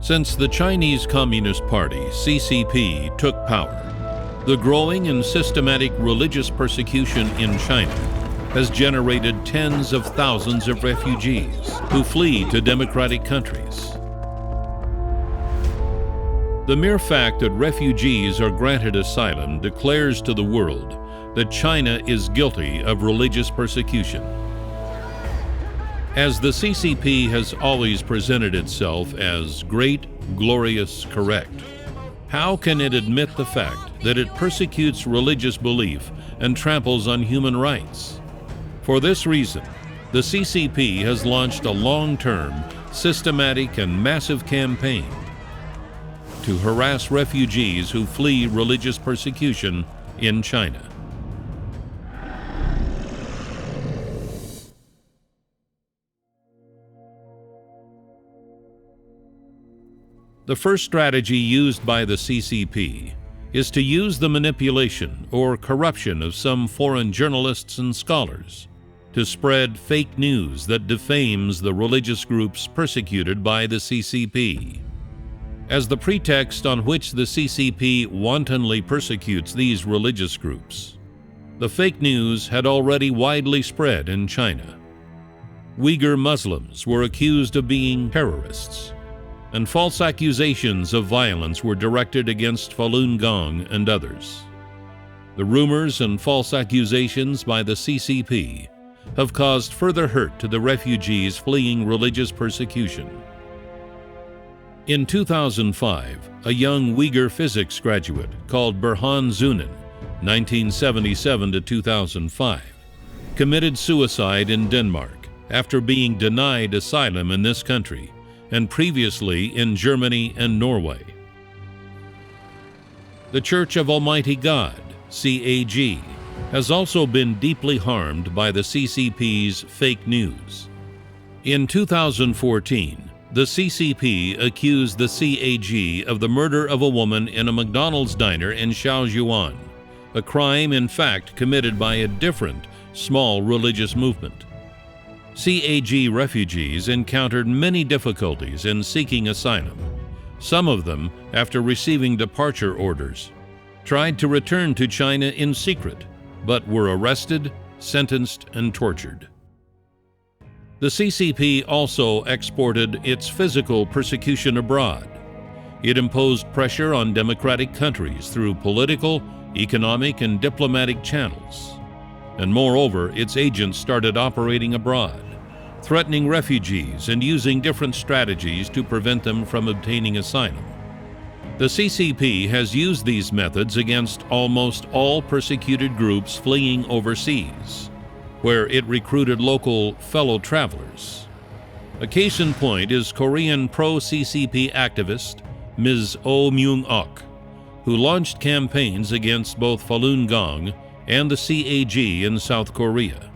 Since the Chinese Communist Party, CCP, took power, the growing and systematic religious persecution in China has generated tens of thousands of refugees who flee to democratic countries. The mere fact that refugees are granted asylum declares to the world that China is guilty of religious persecution. As the CCP has always presented itself as great, glorious, correct, how can it admit the fact that it persecutes religious belief and tramples on human rights? For this reason, the CCP has launched a long-term, systematic, and massive campaign to harass refugees who flee religious persecution in China. The first strategy used by the CCP is to use the manipulation or corruption of some foreign journalists and scholars to spread fake news that defames the religious groups persecuted by the CCP. As the pretext on which the CCP wantonly persecutes these religious groups, the fake news had already widely spread in China. Uyghur Muslims were accused of being terrorists, and false accusations of violence were directed against Falun Gong and others. The rumors and false accusations by the CCP have caused further hurt to the refugees fleeing religious persecution. In 2005, a young Uyghur physics graduate called Burhan Zunin, 1977 to 2005, committed suicide in Denmark after being denied asylum in this country and previously in Germany and Norway. The Church of Almighty God, CAG, has also been deeply harmed by the CCP's fake news. In 2014, the CCP accused the CAG of the murder of a woman in a McDonald's diner in Shaoxuan, a crime in fact committed by a different, small religious movement. CAG refugees encountered many difficulties in seeking asylum. Some of them, after receiving departure orders, tried to return to China in secret, but were arrested, sentenced, and tortured. The CCP also exported its physical persecution abroad. It imposed pressure on democratic countries through political, economic, and diplomatic channels. And moreover, its agents started operating abroad, threatening refugees and using different strategies to prevent them from obtaining asylum. The CCP has used these methods against almost all persecuted groups fleeing overseas, where it recruited local fellow travelers. A case in point is Korean pro-CCP activist Ms. Oh Myung-ok, who launched campaigns against both Falun Gong and the CAG in South Korea.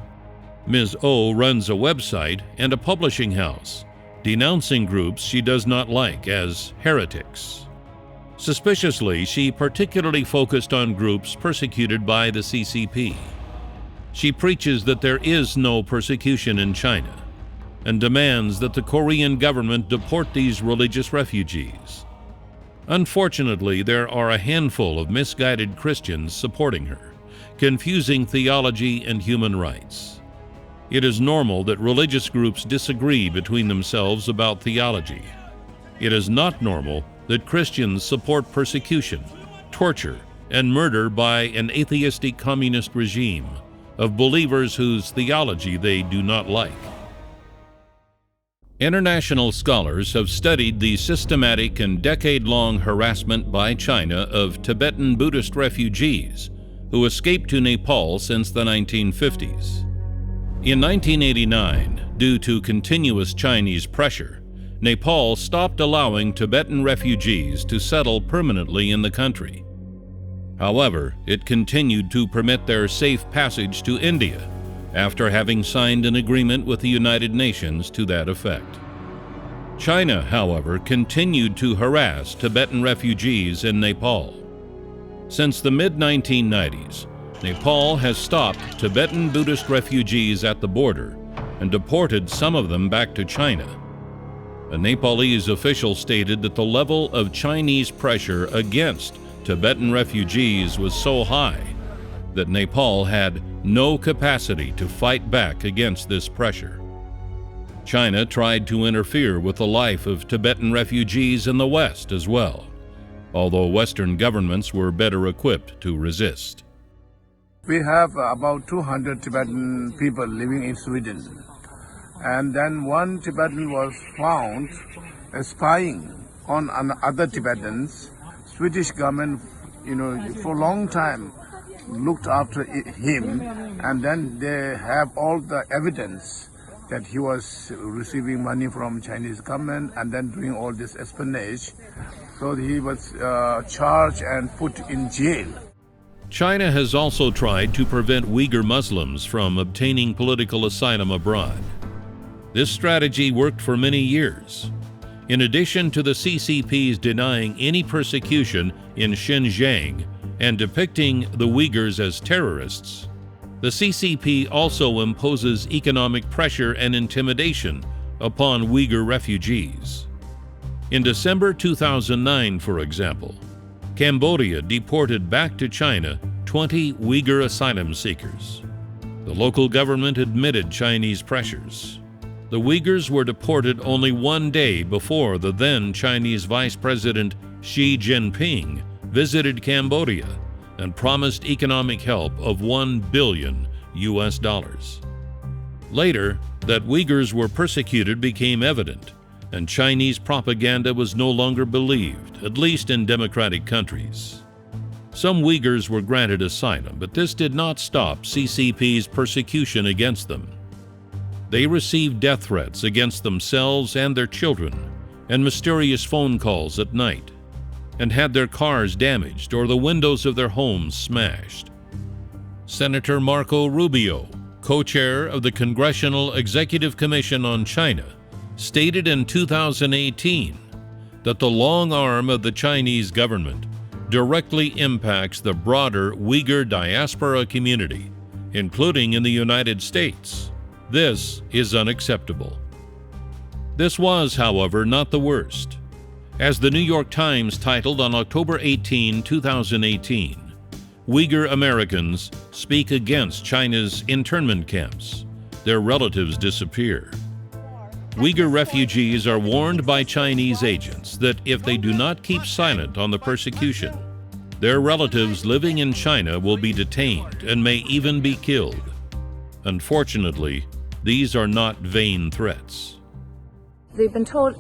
Ms. Oh runs a website and a publishing house, denouncing groups she does not like as heretics. Suspiciously, she particularly focused on groups persecuted by the CCP. She preaches that there is no persecution in China and demands that the Korean government deport these religious refugees. Unfortunately, there are a handful of misguided Christians supporting her, confusing theology and human rights. It is normal that religious groups disagree between themselves about theology. It is not normal that Christians support persecution, torture, and murder by an atheistic communist regime of believers whose theology they do not like. International scholars have studied the systematic and decade-long harassment by China of Tibetan Buddhist refugees who escaped to Nepal since the 1950s. In 1989, due to continuous Chinese pressure, Nepal stopped allowing Tibetan refugees to settle permanently in the country. However, it continued to permit their safe passage to India after having signed an agreement with the United Nations to that effect. China, however, continued to harass Tibetan refugees in Nepal. Since the mid-1990s, Nepal has stopped Tibetan Buddhist refugees at the border and deported some of them back to China. A Nepalese official stated that the level of Chinese pressure against Tibetan refugees was so high that Nepal had no capacity to fight back against this pressure. China tried to interfere with the life of Tibetan refugees in the West as well, although Western governments were better equipped to resist. We have about 200 Tibetan people living in Sweden. And then one Tibetan was found spying on other Tibetans. Swedish government, for a long time looked after him, and then they have all the evidence that he was receiving money from Chinese government and then doing all this espionage. So he was charged and put in jail. China has also tried to prevent Uyghur Muslims from obtaining political asylum abroad. This strategy worked for many years. In addition to the CCP's denying any persecution in Xinjiang and depicting the Uyghurs as terrorists, the CCP also imposes economic pressure and intimidation upon Uyghur refugees. In December 2009, for example, Cambodia deported back to China 20 Uyghur asylum seekers. The local government admitted Chinese pressures. The Uyghurs were deported only one day before the then Chinese Vice President Xi Jinping visited Cambodia and promised economic help of $1 billion. Later, that Uyghurs were persecuted became evident, and Chinese propaganda was no longer believed, at least in democratic countries. Some Uyghurs were granted asylum, but this did not stop CCP's persecution against them. They received death threats against themselves and their children, and mysterious phone calls at night, and had their cars damaged or the windows of their homes smashed. Senator Marco Rubio, co-chair of the Congressional Executive Commission on China, stated in 2018 that the long arm of the Chinese government directly impacts the broader Uyghur diaspora community, including in the United States. This is unacceptable. This was, however, not the worst. As the New York Times titled on October 18, 2018, Uyghur Americans speak against China's internment camps. Their relatives disappear. Uyghur refugees are warned by Chinese agents that if they do not keep silent on the persecution, their relatives living in China will be detained and may even be killed. Unfortunately, these are not vain threats. They've been told,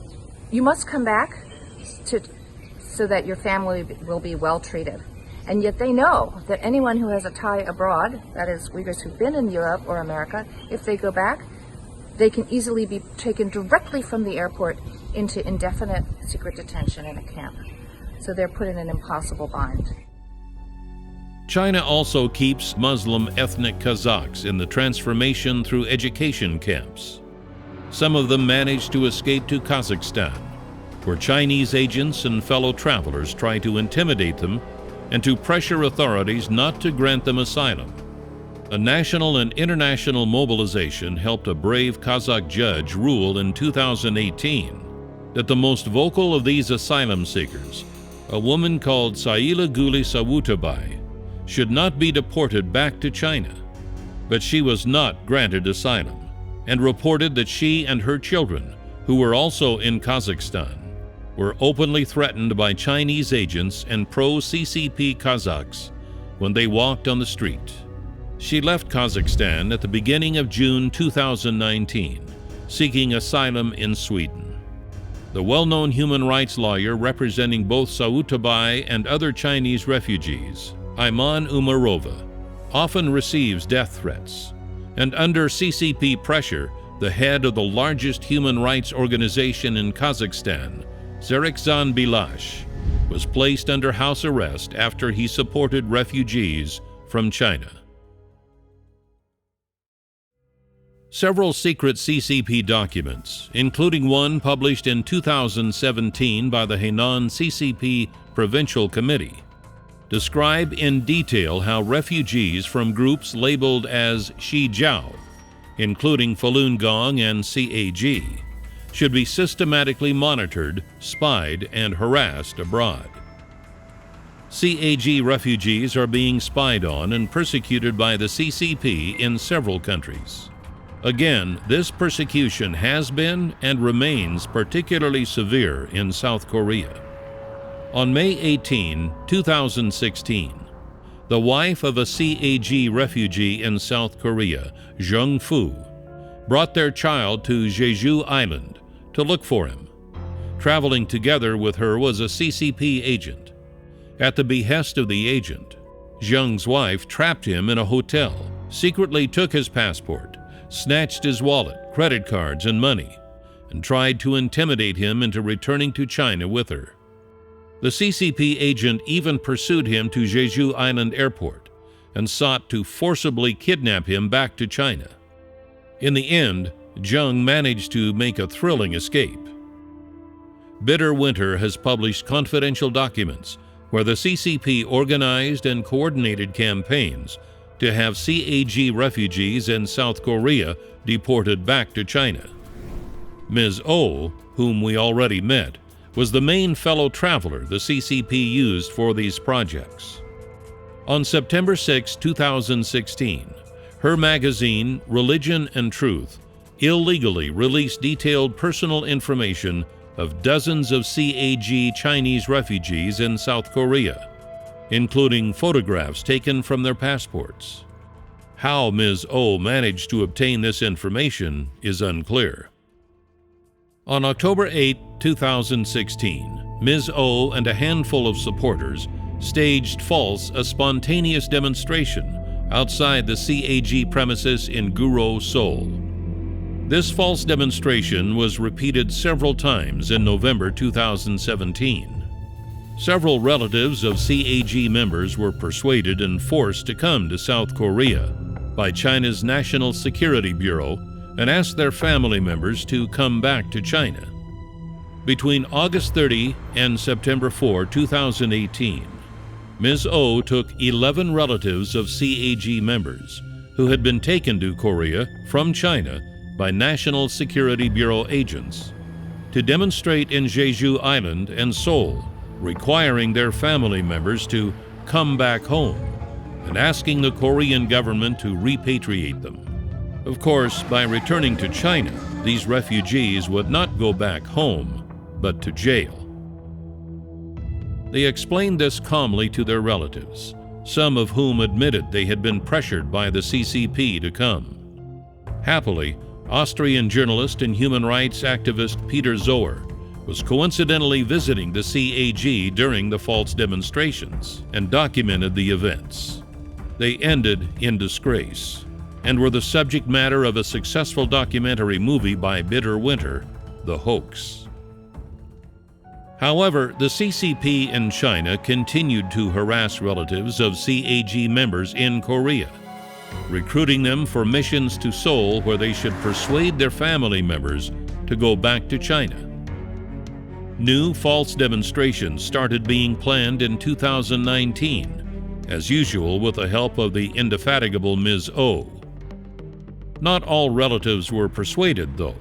you must come back so that your family will be well treated. And yet they know that anyone who has a tie abroad, that is Uyghurs who've been in Europe or America, if they go back, they can easily be taken directly from the airport into indefinite secret detention in a camp. So they're put in an impossible bind. China also keeps Muslim ethnic Kazakhs in the transformation through education camps. Some of them manage to escape to Kazakhstan, where Chinese agents and fellow travelers try to intimidate them and to pressure authorities not to grant them asylum. A national and international mobilization helped a brave Kazakh judge rule in 2018 that the most vocal of these asylum seekers, a woman called Saila Guli Sawutabai, should not be deported back to China. But she was not granted asylum and reported that she and her children, who were also in Kazakhstan, were openly threatened by Chinese agents and pro-CCP Kazakhs when they walked on the street. She left Kazakhstan at the beginning of June 2019, seeking asylum in Sweden. The well-known human rights lawyer representing both Sawutabai and other Chinese refugees, Ayman Umarova, often receives death threats, and under CCP pressure, the head of the largest human rights organization in Kazakhstan, Zerikzan Bilash, was placed under house arrest after he supported refugees from China. Several secret CCP documents, including one published in 2017 by the Henan CCP Provincial Committee, describe in detail how refugees from groups labeled as Xijiao, including Falun Gong and CAG, should be systematically monitored, spied, and harassed abroad. CAG refugees are being spied on and persecuted by the CCP in several countries. Again, this persecution has been and remains particularly severe in South Korea. On May 18, 2016, the wife of a CAG refugee in South Korea, Jung Fu, brought their child to Jeju Island to look for him. Traveling together with her was a CCP agent. At the behest of the agent, Jung's wife trapped him in a hotel, secretly took his passport, snatched his wallet, credit cards, and money, and tried to intimidate him into returning to China with her. The CCP agent even pursued him to Jeju Island Airport and sought to forcibly kidnap him back to China. In the end, Jung managed to make a thrilling escape. Bitter Winter has published confidential documents where the CCP organized and coordinated campaigns to have CAG refugees in South Korea deported back to China. Ms. Oh, whom we already met, was the main fellow traveler the CCP used for these projects. On September 6, 2016, her magazine, Religion and Truth, illegally released detailed personal information of dozens of CAG Chinese refugees in South Korea, including photographs taken from their passports. How Ms. Oh managed to obtain this information is unclear. On October 8, 2016, Ms. Oh and a handful of supporters staged a spontaneous demonstration outside the CAG premises in Guro, Seoul. This false demonstration was repeated several times in November 2017. Several relatives of CAG members were persuaded and forced to come to South Korea by China's National Security Bureau and asked their family members to come back to China. Between August 30 and September 4, 2018, Ms. Oh took 11 relatives of CAG members who had been taken to Korea from China by National Security Bureau agents to demonstrate in Jeju Island and Seoul, requiring their family members to come back home and asking the Korean government to repatriate them. Of course, by returning to China, these refugees would not go back home, but to jail. They explained this calmly to their relatives, some of whom admitted they had been pressured by the CCP to come. Happily, Austrian journalist and human rights activist Peter Zoer was coincidentally visiting the CAG during the false demonstrations and documented the events. They ended in disgrace and were the subject matter of a successful documentary movie by Bitter Winter, The Hoax. However, the CCP in China continued to harass relatives of CAG members in Korea, recruiting them for missions to Seoul where they should persuade their family members to go back to China. New false demonstrations started being planned in 2019, as usual with the help of the indefatigable Ms. Oh. Not all relatives were persuaded, though.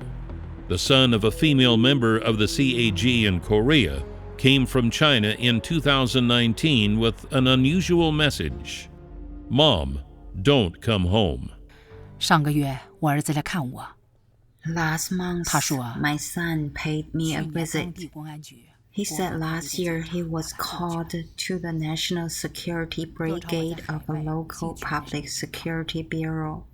The son of a female member of the CAG in Korea came from China in 2019 with an unusual message: "Mom, don't come home." 上个月我儿子来看我， Last month, 他说 my son paid me a 去年 visit. 当地公安局 He said last year he was called to the National Security Brigade of a local public security bureau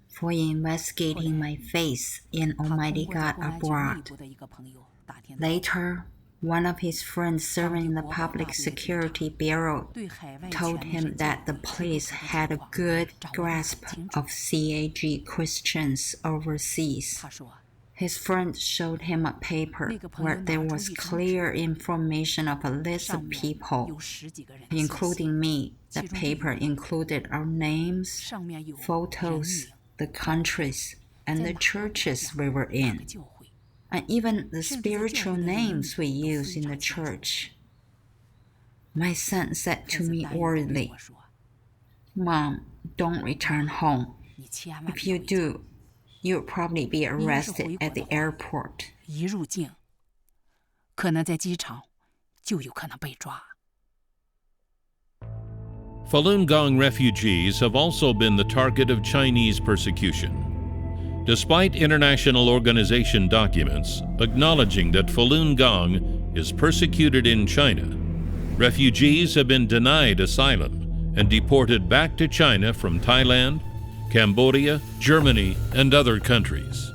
for investigating my face in 他 Almighty 通过在 God 公安局内 abroad. 部的一个朋友打听到 Later, one of his friends serving in the Public Security Bureau 对海外 told 权力 him 审 that the 计 police 这个 had a 情况 good 掌握得 grasp 很清楚 of CAG Christians overseas. 他说 His friend showed him a paper 那个朋友 where there 拿出 was 一张 clear information of a list 上 of 面 people, 有十几个人的信息 including me. The 其中就 paper 有 included our names, 上面有人 photos, 名 the countries, and 在 the 哪个 churches 国 we 家 were 哪 in, 个教会 and even the 甚至在教 spiritual 会的名 names we 都 use 非 in the 常清楚 church. My son said 孩 to 子 me 答应对 worriedly, 我说 Mom, don't return home. 你千万 If 别 you 回家 do, you'll probably be arrested at the airport. 一入境，可能在机场就有可能被抓。 Falun Gong refugees have also been the target of Chinese persecution. Despite international organization documents acknowledging that Falun Gong is persecuted in China, refugees have been denied asylum and deported back to China from Thailand, Cambodia, Germany, and other countries.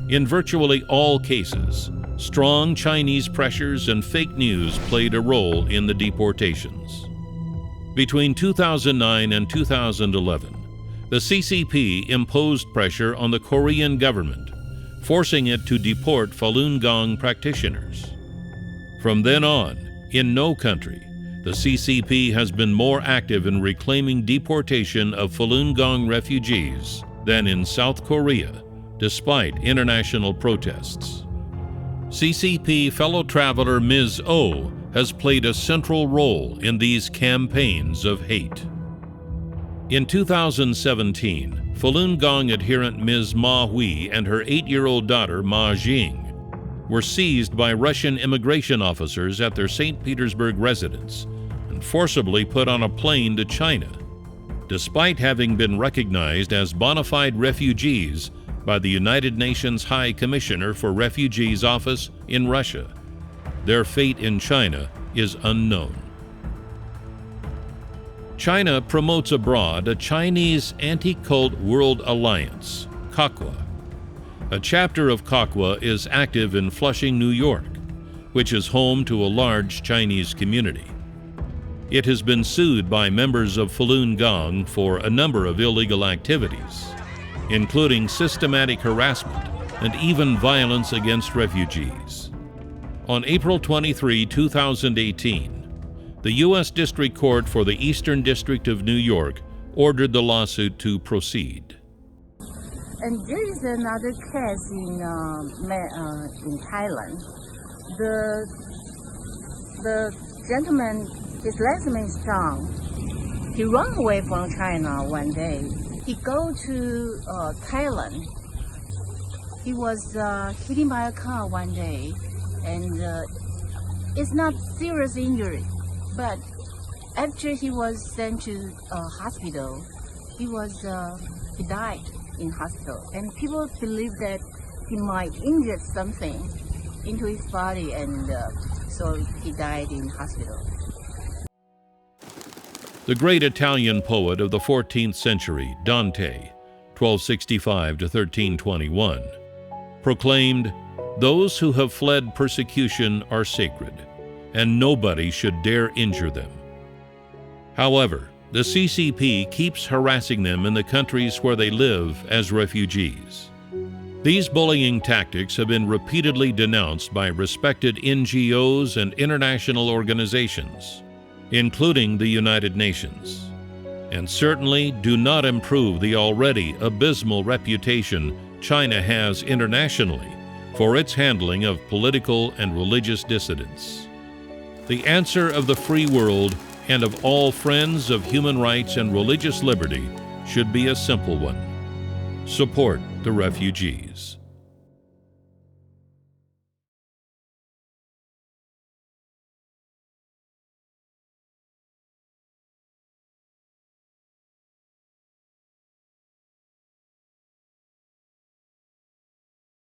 In virtually all cases, strong Chinese pressures and fake news played a role in the deportations. Between 2009 and 2011, the CCP imposed pressure on the Korean government, forcing it to deport Falun Gong practitioners. From then on, in no country, the CCP has been more active in reclaiming deportation of Falun Gong refugees than in South Korea, despite international protests. CCP fellow traveler Ms. Oh has played a central role in these campaigns of hate. In 2017, Falun Gong adherent Ms. Ma Hui and her 8-year-old daughter Ma Jing were seized by Russian immigration officers at their St. Petersburg residence and forcibly put on a plane to China, despite having been recognized as bona fide refugees by the United Nations High Commissioner for Refugees Office in Russia. Their fate in China is unknown. China promotes abroad a Chinese anti-cult world alliance, CACWA. A chapter of CACWA is active in Flushing, New York, which is home to a large Chinese community. It has been sued by members of Falun Gong for a number of illegal activities, including systematic harassment and even violence against refugees. On April 23, 2018, the U.S. District Court for the Eastern District of New York ordered the lawsuit to proceed. And there is another case in Thailand. The gentleman, his last name is Zhang. He ran away from China one day. He go to Thailand. He was hit by a car one day, and it's not serious injury. But after he was sent to a hospital, he died in hospital, and people believe that he might injure something into his body, and so he died in hospital. The great Italian poet of the 14th century, Dante, 1265 to 1321, proclaimed, "Those who have fled persecution are sacred, and nobody should dare injure them." However, the CCP keeps harassing them in the countries where they live as refugees. These bullying tactics have been repeatedly denounced by respected NGOs and international organizations, including the United Nations, and certainly do not improve the already abysmal reputation China has internationally for its handling of political and religious dissidents. The answer of the free world and of all friends of human rights and religious liberty should be a simple one: support the refugees.